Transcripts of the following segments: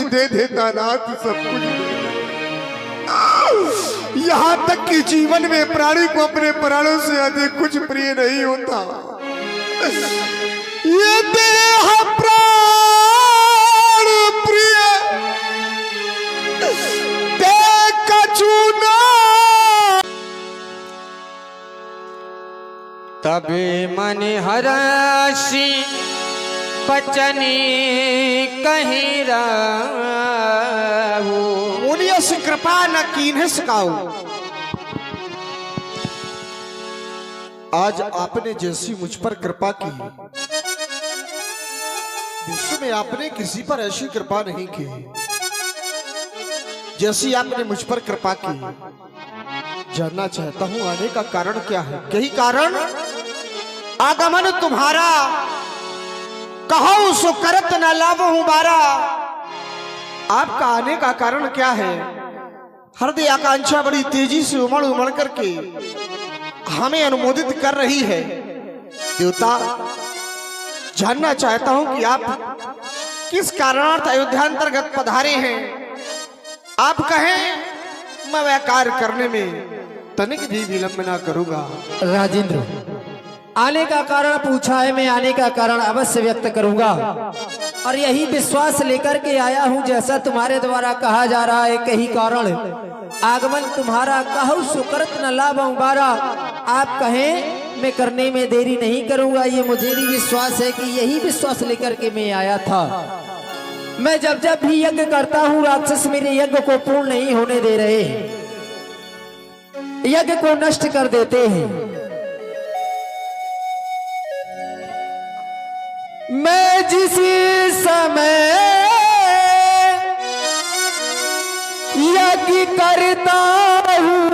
दे देता नाथ, सब कुछ दे देता। यहाँ तक कि जीवन में प्राणी को अपने प्राणों से अधिक कुछ प्रिय नहीं होता। ये देह प्राण प्रिय देख का चूना, तबे मन हरासी बचनी कहीं रहू। मुनियों से कृपा न कीन्हे सकाऊ। आज आपने जैसी मुझ पर कृपा की, विश्व में आपने किसी पर ऐसी कृपा नहीं की जैसी आपने मुझ पर कृपा की। जानना चाहता हूं आने का कारण क्या है? यही कारण आगमन तुम्हारा, कहो सो करत न लावहु बारा। आपका आने का कारण क्या है? हृदय आकांक्षा बड़ी तेजी से उमड़ उमड़ करके हमें अनुमोदित कर रही है। देवता, जानना चाहता हूं कि आप किस कारणार्थ अयोध्या अंतर्गत पधारे हैं। आप कहें, मैं वह कार्य करने में तनिक भी विलंब ना करूंगा। राजेंद्र, आने का कारण पूछा है, मैं आने का कारण अवश्य व्यक्त करूंगा और यही विश्वास लेकर के आया हूं। जैसा तुम्हारे द्वारा कहा जा रहा है, कही कारण आगमन तुम्हारा, कहूँ सुकृत न लाभं बारा। आप कहें, मैं करने में देरी नहीं करूंगा। ये मुझे भी विश्वास है कि यही विश्वास लेकर के मैं आया था। मैं जब जब भी यज्ञ करता हूँ, राक्षस मेरे यज्ञ को पूर्ण नहीं होने दे रहे, यज्ञ को नष्ट कर देते हैं। मैं जिस समय यज्ञ करता हूँ,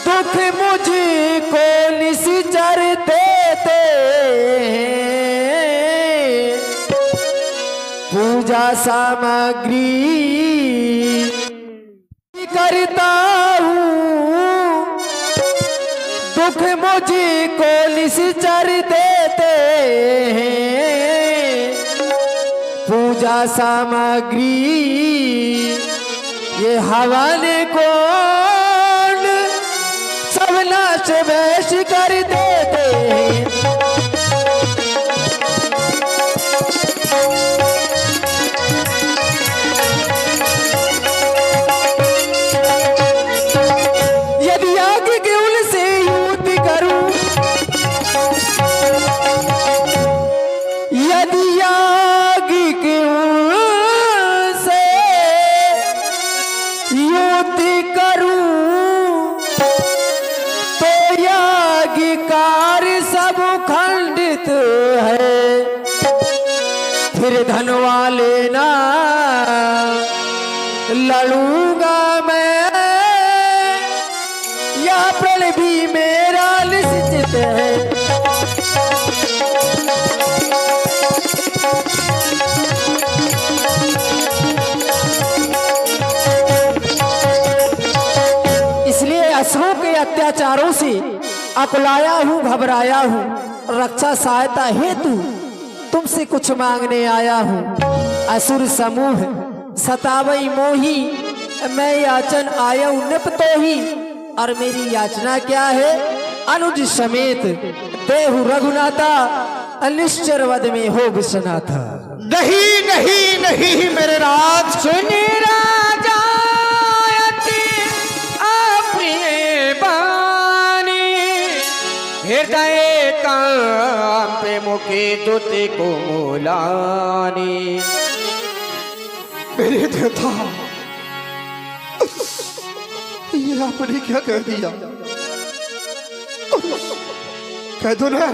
दुख मुझको निश्चर देते हैं। पूजा सामग्री करता हूँ, दुख मुझको निश्चर देते हैं। पूजा सामग्री ये हवन कौन सब नाश वैश कर देते हैं। यदि आग के उल से युद्ध करूं, यदि आग के उल से युद्ध करूं, तो याग कार्य सब खंडित है। फिर धनवा लेना लड़ूंगा मैं, या प्रण भी मेरा निश्चित है। इसलिए असुरों के अत्याचारों से अकुलाया हूँ, घबराया हूँ। रक्षा सहायता हेतु तुमसे कुछ मांगने आया हूँ। असुर समूह सतावई मोही, मैं याचन आया निपतो ही। और मेरी याचना क्या है? अनुज समेत देहु रघुनाथा, अनिश्चर वद में हो विश्वनाथा। नहीं नहीं नहीं मेरे राज, सुनी राजा अप्रिय बानी, हृदय काम पे मुखे दुति को मोलानी। मेरे देवता, ये आपने क्या कह दिया? कह दो ना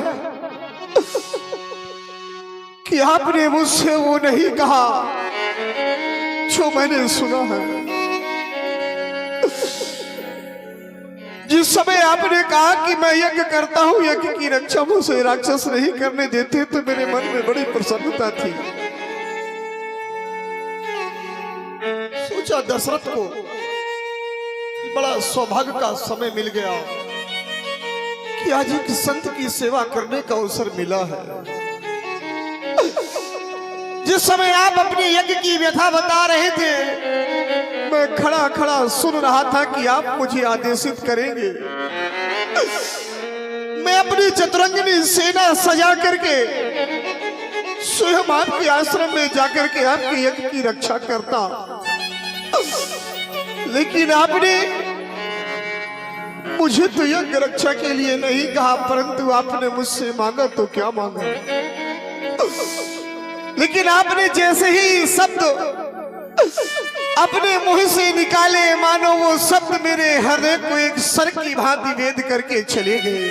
कि आपने मुझसे वो नहीं कहा जो मैंने सुना है। जिस समय आपने कहा कि मैं यज्ञ करता हूं, यज्ञ की रक्षा मुझसे राक्षस नहीं करने देते, तो मेरे मन में बड़ी प्रसन्नता थी। सोचा दशरथ को बड़ा सौभाग्य का समय मिल गया कि आज एक संत की सेवा करने का अवसर मिला है। जिस समय आप अपने यज्ञ की व्यथा बता रहे थे, मैं खड़ा खड़ा सुन रहा था कि आप मुझे आदेशित करेंगे। मैं अपनी चतुरंगिनी सेना सजा करके स्वयं आपके आश्रम में जाकर के आपके यज्ञ की रक्षा करता, लेकिन आपने मुझे तो यज्ञ रक्षा के लिए नहीं कहा, परंतु आपने मुझसे मांगा तो क्या मांगा। लेकिन आपने जैसे ही शब्द अपने मुंह से निकाले, मानो वो शब्द मेरे हृदय को एक सर की भांति वेद करके चले गए।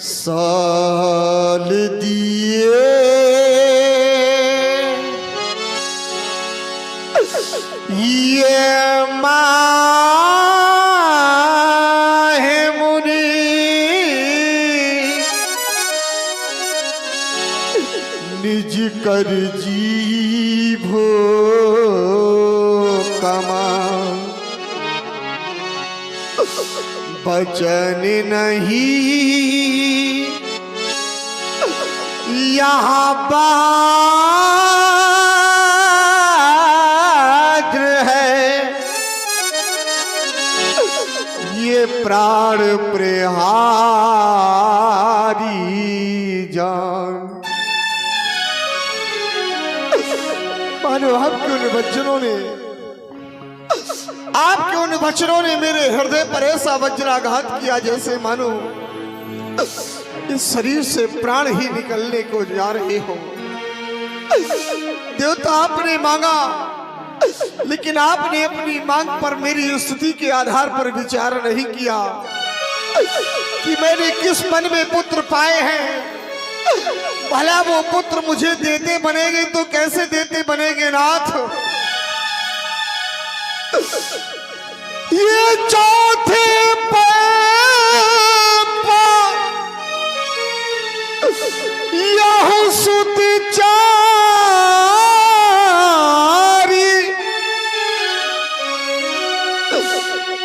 साल दिए ये माहे मुनि निज कर जीभो कमा, बचन नहीं यहाँ बाद्र है, ये प्राण प्रहारी जान। मानो आपके उन वचनों ने मेरे हृदय पर ऐसा वज्राघात किया जैसे मानो इस शरीर से प्राण ही निकलने को जा रहे हो। देवता आपने मांगा, लेकिन आपने अपनी मांग पर मेरी स्थिति के आधार पर विचार नहीं किया कि मैंने किस मन में पुत्र पाए हैं। भला वो पुत्र मुझे देते बनेंगे तो कैसे देते बनेंगे नाथ। ये चौथे यह सुत चारी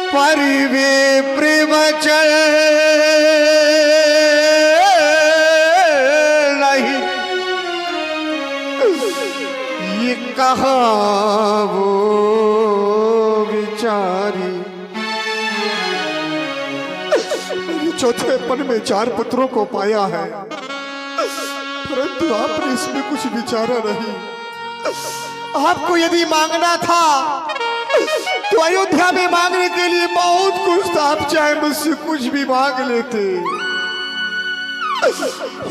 परिवे प्रेमचल नहीं, ये कहा वो विचारी। चौथे पन में 4 पुत्रों को पाया है, परंतु आपने इसमें कुछ विचारा नहीं। आपको यदि मांगना था तो अयोध्या में मांगने के लिए बहुत कुछ था, आप चाहे मुझसे कुछ भी मांग लेते।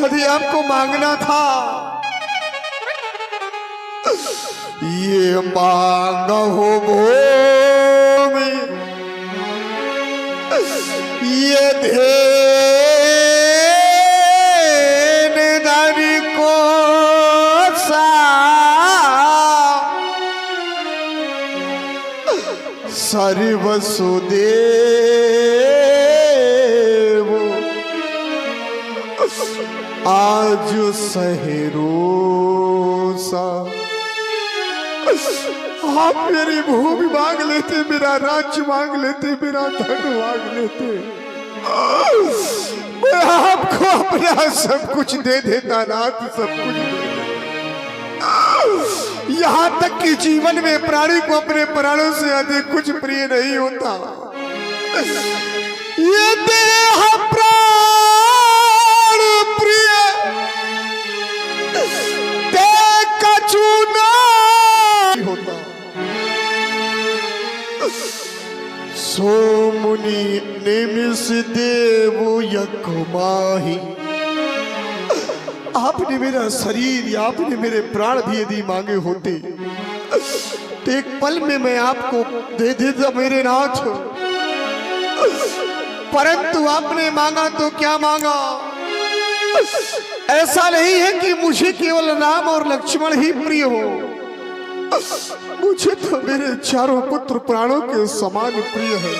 यदि आपको मांगना था ये मांग हो भूमि, ये धेन धरि को सा सर्वसुदेव आज सहेरोसा। आप मेरी भूमि मांग लेते, मेरा राज्य मांग लेते, मेरा धन मांग लेते, मैं आपको अपना सब कुछ दे देता नाथ, सब कुछ दे देता। यहाँ तक कि जीवन में प्राणी को अपने प्राणों से अधिक कुछ प्रिय नहीं होता। ये देह प्राण प्रिय ते कछु नहीं होता। सो मुनि निमिष देवो यज्ञमाहि, आपने मेरा शरीर या आपने मेरे प्राण भी यदि मांगे होते तो एक पल में मैं आपको दे देता मेरे नाथ, परंतु आपने मांगा तो क्या मांगा। ऐसा नहीं है कि मुझे केवल राम और लक्ष्मण ही प्रिय हो, मुझे तो मेरे 4 पुत्र प्राणों के समान प्रिय है।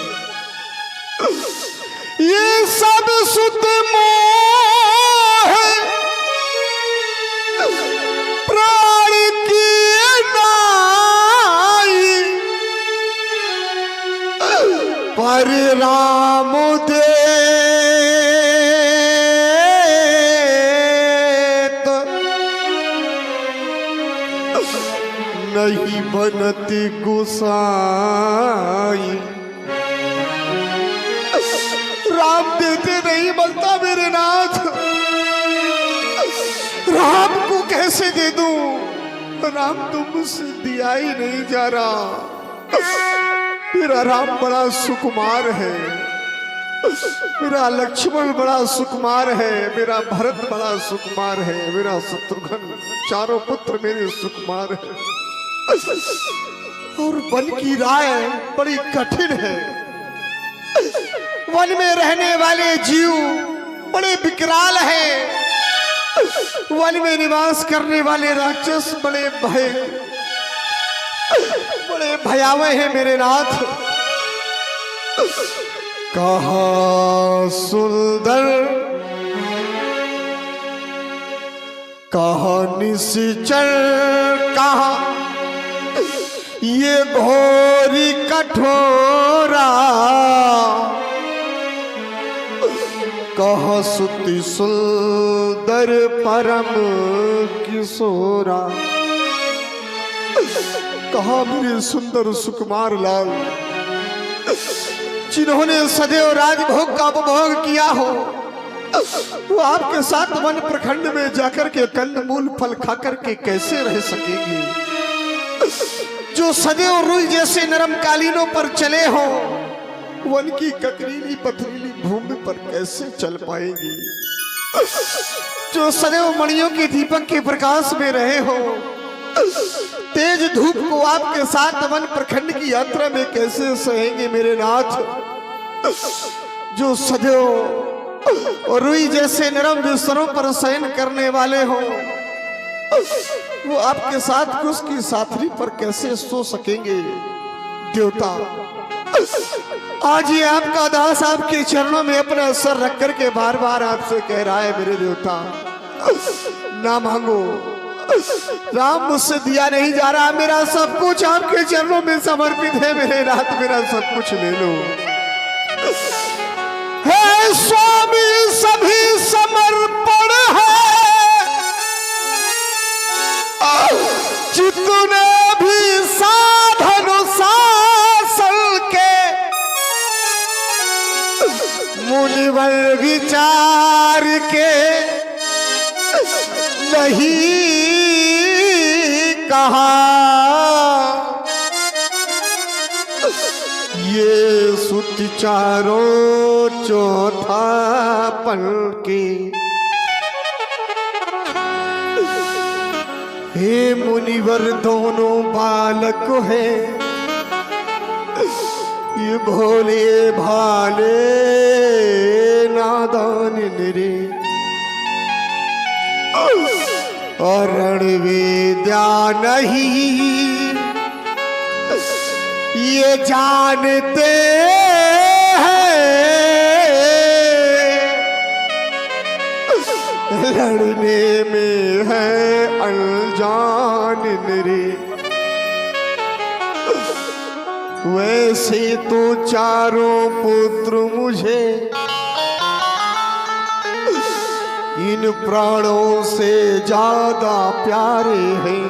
ये सब सुत मोह प्राण की नाई, पर राम दे बनती गुसाई। राम देते नहीं बनता मेरे नाथ, राम को कैसे दे दूं? राम तो मुझसे दिया ही नहीं जा रहा। मेरा राम बड़ा सुकुमार है, मेरा लक्ष्मण बड़ा सुकुमार है, मेरा भरत बड़ा सुकुमार है, मेरा शत्रुघ्न, चारों पुत्र मेरे सुकुमार है। और वन की राय बड़ी कठिन है। वन में रहने वाले जीव बड़े विकराल हैं। वन में निवास करने वाले राक्षस बड़े भयावह हैं मेरे नाथ। कहाँ सुंदर, कहाँ निश्चल, कहाँ ये घोरी कठोरा, कहाँ सुति सुंदर परम किशोरा। कहाँ मेरे सुंदर सुकुमार लाल, जिन्होंने सदैव राजभोग का उपभोग किया हो, वो आपके साथ वन प्रखंड में जाकर के कंदमूल फल खाकर के कैसे रह सकेंगे? जो सदैव रुई जैसे नरम कालीनों पर चले हो, वन की ककरीली पथरीली भूमि पर कैसे चल पाएंगी? जो सदैव मणियों के दीपक के प्रकाश में रहे हो, तेज धूप को आपके साथ वन प्रखंड की यात्रा में कैसे सहेंगे मेरे नाथ? जो सदैव और रुई जैसे नरम बिस्तरों पर शयन करने वाले हो, वो आपके साथ उसकी साथरी पर कैसे सो सकेंगे? देवता, आज ये आपका दास आपके चरणों में अपना सर रख करके बार बार आपसे कह रहा है, मेरे देवता ना मांगो, राम मुझसे दिया नहीं जा रहा, मेरा सब कुछ आपके चरणों में समर्पित है मेरे नाथ, मेरा सब कुछ ले लो। हे स्वामी सभी समर्पण है, जितने भी साधन शासन के मुनिवर विचार के नहीं कहा, ये सुत चारों चौथा पल के। हे मुनिवर दोनों बालक है, ये भोले भाले नादान निरे, और रण विद्या नहीं ये जानते हैं, लड़ने में है अनजान मेरे। वैसे तो चारों पुत्र मुझे इन प्राणों से ज्यादा प्यारे हैं,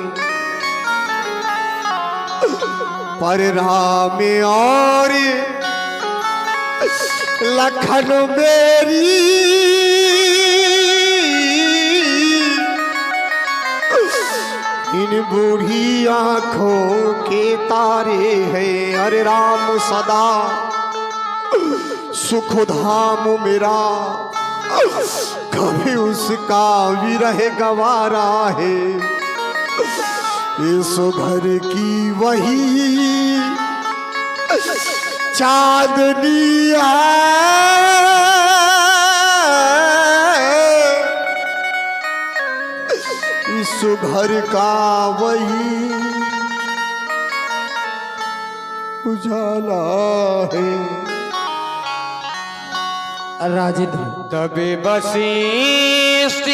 पर राम और लखन मेरी इन बूढ़ी आंखों के तारे हैं। अरे राम सदा सुख धाम मेरा, कभी उसका विरह गवारा है। इस घर की वही चांदनी है, इस घर का वही उजाला है। राजेंद्र तबे वशिष्ठ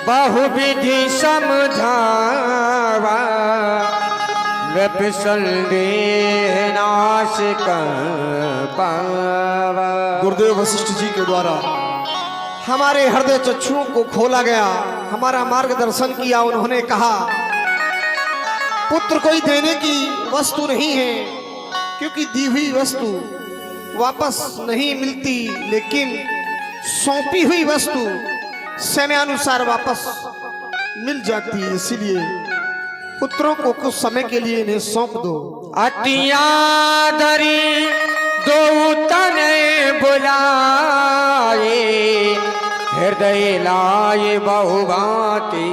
बहुविधि समझावा, विफल देह नाश कर पावा। गुरुदेव वशिष्ठ जी के द्वारा हमारे हृदय चक्षुओं को खोला गया, हमारा मार्गदर्शन किया। उन्होंने कहा पुत्र कोई देने की वस्तु नहीं है, क्योंकि दी हुई वस्तु वापस नहीं मिलती, लेकिन सौंपी हुई वस्तु समयानुसार वापस मिल जाती है। इसीलिए पुत्रों को कुछ समय के लिए इन्हें सौंप दो। अटिया धरी दो तने बुलाए, हृदय लाए बहुभांति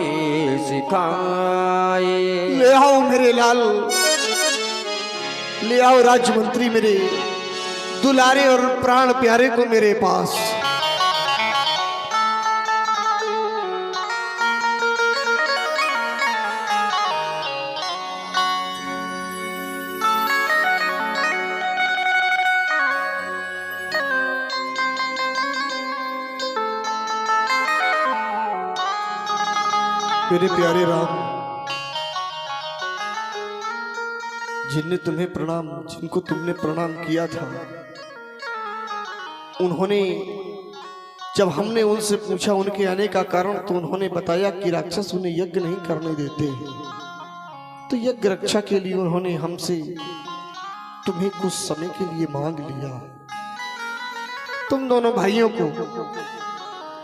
सिखाए। ले आओ मेरे लाल, ले आओ राजमंत्री मेरे दुलारे और प्राण प्यारे को मेरे पास। मेरे प्यारे राम, जिनको तुमने प्रणाम किया था, उन्होंने जब हमने उनसे पूछा उनके आने का कारण, तो उन्होंने बताया कि राक्षस उन्हें यज्ञ नहीं करने देते हैं। तो यज्ञ रक्षा के लिए उन्होंने हमसे तुम्हें कुछ समय के लिए मांग लिया। तुम दोनों भाइयों को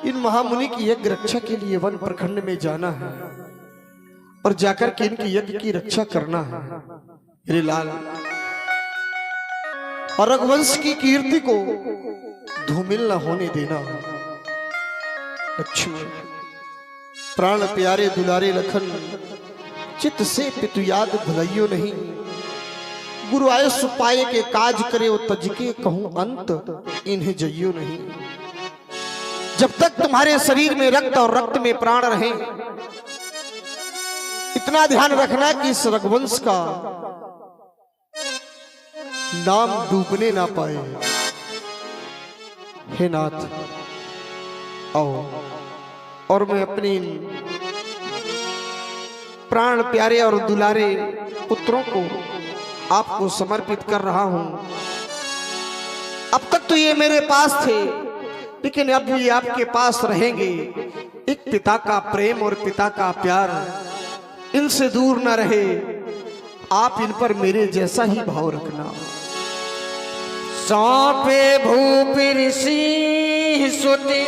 इन महामुनि की यज्ञ रक्षा के लिए वन प्रखंड में जाना है और जाकर के इनकी यज्ञ की रक्षा करना है। मेरे लाल, और रघुवंश की कीर्ति को धूमिल न होने देना। लक्ष्मण, प्राण प्यारे दुलारे लखन, चित्त से पितु याद भुलाइयो नहीं। गुरु आय सुपाए के काज करे ओ तज के कहूं अंत इन्हें जइयो नहीं। जब तक तुम्हारे शरीर में रक्त और रक्त में प्राण रहे, इतना ध्यान रखना कि इस रघुवंश का नाम डूबने ना पाए। हे नाथ, आओ और मैं अपने प्राण प्यारे और दुलारे पुत्रों को आपको समर्पित कर रहा हूं। अब तक तो ये मेरे पास थे, लेकिन अब ये आपके पास रहेंगे। एक पिता का प्रेम और पिता का प्यार इनसे दूर न रहे। आप इन पर मेरे जैसा ही भाव रखना। सौंपे भूप ऋषि सुति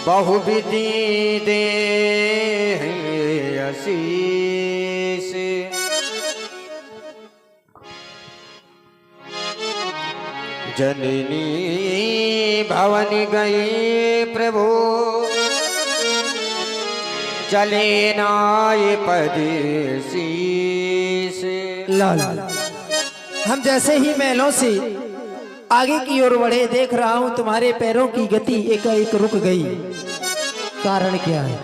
बहुविधि दे आशीष। जननी भवन गई प्रभु, चले नाय पदेशीष। लाल, हम जैसे ही महलों से आगे की ओर बढ़े, देख रहा हूं तुम्हारे पैरों की गति एकाएक रुक गई। कारण क्या है?